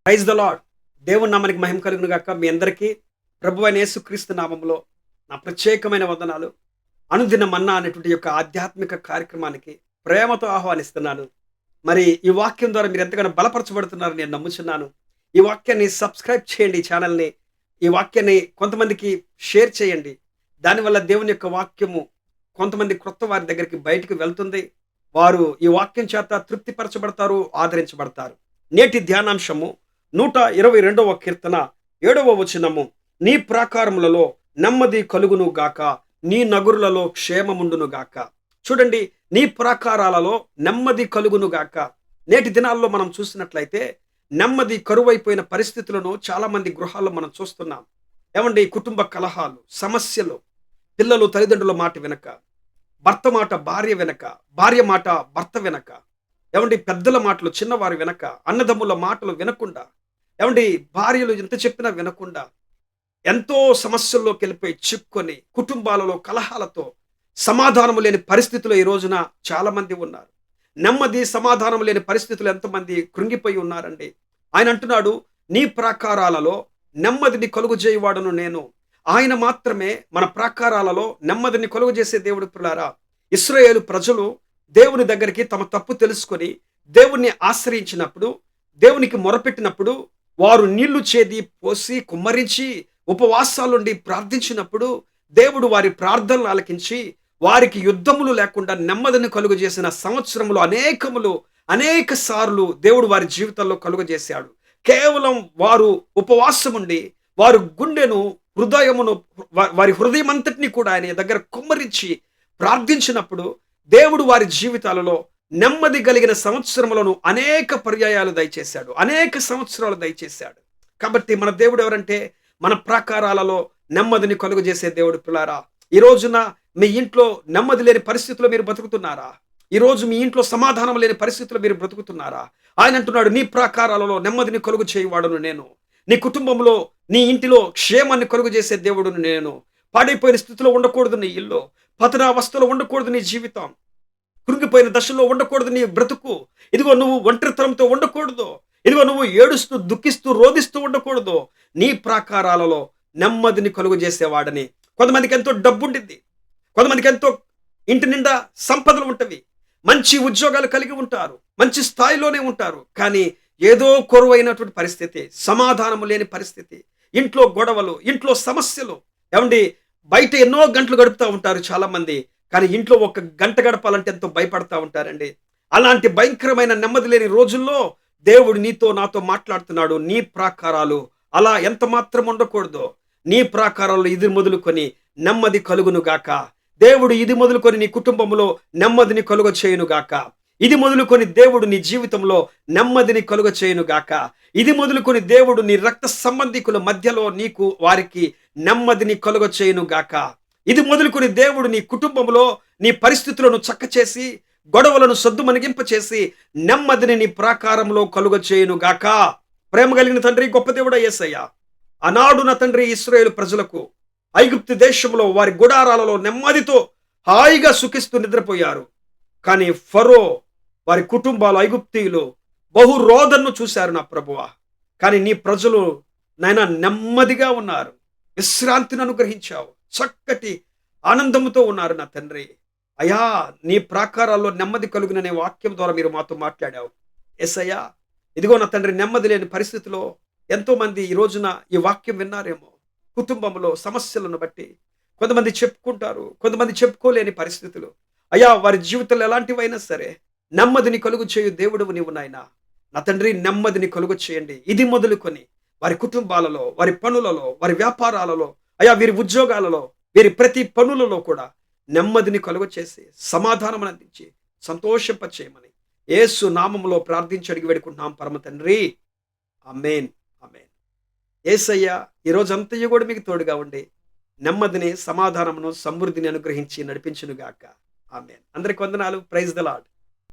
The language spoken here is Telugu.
Praise the lord. దేవుని నామానికి మహిమ కలుగును గాక. మీ అందరికీ ప్రభువైన యేసుక్రీస్తు నామములో నా ప్రత్యేకమైన వందనాలు. అనుదిన మన్నా అనేటువంటి యొక్క ఆధ్యాత్మిక కార్యక్రమానికి ప్రేమతో ఆహ్వానిస్తున్నాను. మరి ఈ వాక్యం ద్వారా మీరు ఎంతగానో బలపరచబడుతున్నారని నేను నమ్ముచున్నాను. ఈ వాక్యాన్ని సబ్స్క్రైబ్ చేయండి, ఈ ఛానల్‌ని. ఈ వాక్యాన్ని కొంతమందికి షేర్ చేయండి. దానివల్ల దేవుని యొక్క వాక్యము కొంతమంది క్రొత్త వారి దగ్గరికి బయటికి వెళ్తుంది. వారు ఈ వాక్యం చేత తృప్తిపరచబడతారు, ఆదరించబడతారు. నేటి ధ్యానాంశము 122వ కీర్తన 7వ వచనము. నీ ప్రాకారములలో నెమ్మది కలుగును గాక, నీ నగరులలో క్షేమముండును గాక. చూడండి, నీ ప్రాకారాలలో నెమ్మది కలుగును గాక. నేటి దినాల్లో మనం చూసినట్లయితే నెమ్మది కరువైపోయిన పరిస్థితులను చాలా మంది గృహాల్లో మనం చూస్తున్నాం. ఏమండి, కుటుంబ కలహాలు, సమస్యలు, పిల్లలు తల్లిదండ్రుల మాట వినక, భర్త మాట భార్య వెనక, భార్య మాట భర్త వెనక, ఏమండి పెద్దల మాటలు చిన్నవారు వెనక, అన్నదమ్ముల మాటలు వినకుండా, ఏమండి భార్యలు ఎంత చెప్పినా వినకుండా ఎంతో సమస్యల్లోకి వెళ్ళిపోయి చిక్కుకొని కుటుంబాలలో కలహాలతో సమాధానము లేని పరిస్థితులు ఈ రోజున చాలా మంది ఉన్నారు. నెమ్మది సమాధానం లేని పరిస్థితులు ఎంతమంది కృంగిపోయి ఉన్నారండి. ఆయన అంటున్నాడు, నీ ప్రాకారాలలో నెమ్మదిని కలుగు చేయవాడును నేను. ఆయన మాత్రమే మన ప్రాకారాలలో నెమ్మదిని కలుగు చేసే దేవుడు. పిల్లారా, ఇశ్రాయేలు ప్రజలు దేవుని దగ్గరికి తమ తప్పు తెలుసుకొని దేవుణ్ణి ఆశ్రయించినప్పుడు, దేవునికి మొరపెట్టినప్పుడు, వారు నీళ్లు చేది పోసి కుమ్మరించి ఉపవాసాలుండి ప్రార్థించినప్పుడు దేవుడు వారి ప్రార్థనలు ఆలకించి వారికి యుద్ధములు లేకుండా నెమ్మదిని కలుగు చేసిన సంవత్సరములు అనేక సార్లు దేవుడు వారి జీవితాల్లో కలుగజేశాడు. కేవలం వారు ఉపవాసముండి వారు గుండెను హృదయమును వారి హృదయమంతటిని కూడా ఆయన దగ్గర కుమ్మరించి ప్రార్థించినప్పుడు దేవుడు వారి జీవితాలలో నెమ్మది కలిగిన సంవత్సరములను అనేక పర్యాయాలు దయచేశాడు, అనేక సంవత్సరాలు దయచేశాడు. కాబట్టి మన దేవుడు ఎవరంటే మన ప్రాకారాలలో నెమ్మదిని కలుగు చేసే దేవుడు. పిల్లారా, ఈ రోజున మీ ఇంట్లో నెమ్మది లేని పరిస్థితుల్లో మీరు బ్రతుకుతున్నారా? ఈ రోజు మీ ఇంట్లో సమాధానం లేని పరిస్థితుల్లో మీరు బ్రతుకుతున్నారా? ఆయన అంటున్నాడు, నీ ప్రాకారాలలో నెమ్మదిని కలుగు చేయవాడును నేను. నీ కుటుంబంలో, నీ ఇంటిలో క్షేమాన్ని కలుగు చేసే దేవుడును నేను. పాడైపోయిన స్థితిలో ఉండకూడదు నీ ఇల్లు, పతనావస్థలో ఉండకూడదు నీ జీవితం, కృంగిపోయిన దశలో ఉండకూడదు నీ బ్రతుకు. ఇదిగో నువ్వు ఒంటరితనంతో ఉండకూడదు. ఇదిగో నువ్వు ఏడుస్తూ దుఃఖిస్తూ రోధిస్తూ ఉండకూడదు. నీ ప్రాకారాలలో నెమ్మదిని కలుగు చేసేవాడని. కొంతమందికి ఎంతో డబ్బు ఉండింది, కొంతమందికి ఎంతో ఇంటి నిండా సంపదలు ఉంటవి, మంచి ఉద్యోగాలు కలిగి ఉంటారు, మంచి స్థాయిలోనే ఉంటారు. కానీ ఏదో కొరువైనటువంటి పరిస్థితి, సమాధానము లేని పరిస్థితి, ఇంట్లో గొడవలు, ఇంట్లో సమస్యలు. ఏమండి, బయట ఎన్నో గంటలు గడుపుతూ ఉంటారు చాలా మంది, కానీ ఇంట్లో ఒక గంట గడపాలంటే ఎంతో భయపడతా ఉంటారండి. అలాంటి భయంకరమైన నెమ్మది లేని రోజుల్లో దేవుడు నీతో నాతో మాట్లాడుతున్నాడు. నీ ప్రాకారాలు అలా ఎంత మాత్రం ఉండకూడదు. నీ ప్రాకారాల్లో ఇది మొదలుకొని నెమ్మది కలుగును గాక. దేవుడు ఇది మొదలుకొని నీ కుటుంబంలో నెమ్మదిని కలుగ చేయును గాక. ఇది మొదలుకొని దేవుడు నీ జీవితంలో నెమ్మదిని కలుగ చేయును గాక. ఇది మొదలుకొని దేవుడు నీ రక్త సంబంధికుల మధ్యలో నీకు వారికి నెమ్మదిని కలుగ చేయును గాక. ఇది మొదలుకొని దేవుడు నీ కుటుంబంలో నీ పరిస్థితులను చక్కచేసి గొడవలను సద్దుమణిగింప చేసి నెమ్మదిని నీ ప్రాకారంలో కలుగ చేయును గాక. ప్రేమ కలిగిన తండ్రి, గొప్ప దేవుడా యేసయ్య, ఆనాడు నా తండ్రి ఇశ్రాయేలు ప్రజలకు ఐగుప్తు దేశంలో వారి గుడారాలలో నెమ్మదితో హాయిగా సుఖిస్తూ నిద్రపోయారు. కానీ ఫరో వారి కుటుంబాలు ఐగుప్తీయులు బహు రోదనను చూశారు నా ప్రభువా. కానీ నీ ప్రజలు నాయన నెమ్మదిగా ఉన్నారు, విశ్రాంతిని అనుగ్రహించావు, చక్కటి ఆనందముతో ఉన్నారు నా తండ్రి. అయా, నీ ప్రాకారాల్లో నెమ్మది కలుగుననే వాక్యం ద్వారా మీరు మాతో మాట్లాడావు. యేసయ్యా, ఇదిగో నా తండ్రి, నెమ్మది లేని పరిస్థితిలో ఎంతో మంది ఈ రోజున ఈ వాక్యం విన్నారేమో. కుటుంబంలో సమస్యలను బట్టి కొంతమంది చెప్పుకుంటారు, కొంతమంది చెప్పుకోలేని పరిస్థితులు. అయ్యా, వారి జీవితంలో ఎలాంటివైనా సరే నెమ్మదిని కలుగు చేయు దేవుడువు నీవు నాయనా. నా తండ్రి, నెమ్మదిని కలుగు చేయండి. ఇది మొదలుకొని వారి కుటుంబాలలో, వారి పనులలో, వారి వ్యాపారాలలో, అయ్యా వీరి ఉద్యోగాలలో, వీరి ప్రతి పనులలో కూడా నెమ్మదిని కలుగ చేసి సమాధానం అందించి సంతోషింప చేయమని యేసు నామములో ప్రార్థించి అడిగి వేడుకుంటున్నాం పరమ తండ్రి. ఆమేన్, ఆమేన్. యేసయ్య ఈ రోజు అంతయు కూడా మీకు తోడుగా ఉండి నెమ్మదిని, సమాధానమును, సమృద్ధిని అనుగ్రహించి నడిపించును గాక. ఆమేన్. అందరికి వందనాలు. Praise the lord.